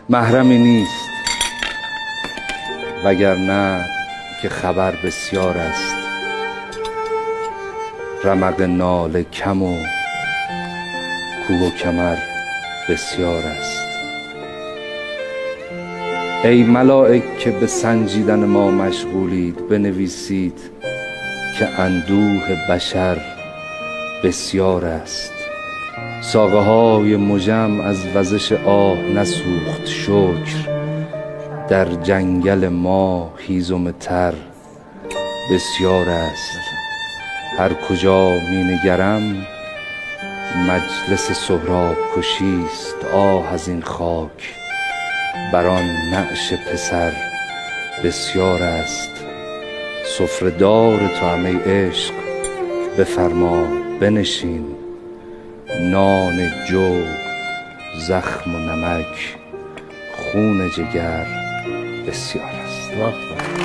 محرمی نیست، وگرنه که خبر بسیار است. رمق ناله کم و کوه و کمر بسیار است. ای ملائک که به سنجیدن ما مشغولید، بنویسید که اندوه بشر بسیار است. ساقه های مژم از وزش آه نسوخت شکر، در جنگل ما هیزم تر بسیار است. هر کجا می نگرم مجلس سهراب کشی است. آه از این خاک بر آن نعش پسر بسیار است. سفره دار تو هم ای عشق، بفرما بنشین. نان جو، زخم و نمک، خون جگر بسیار است.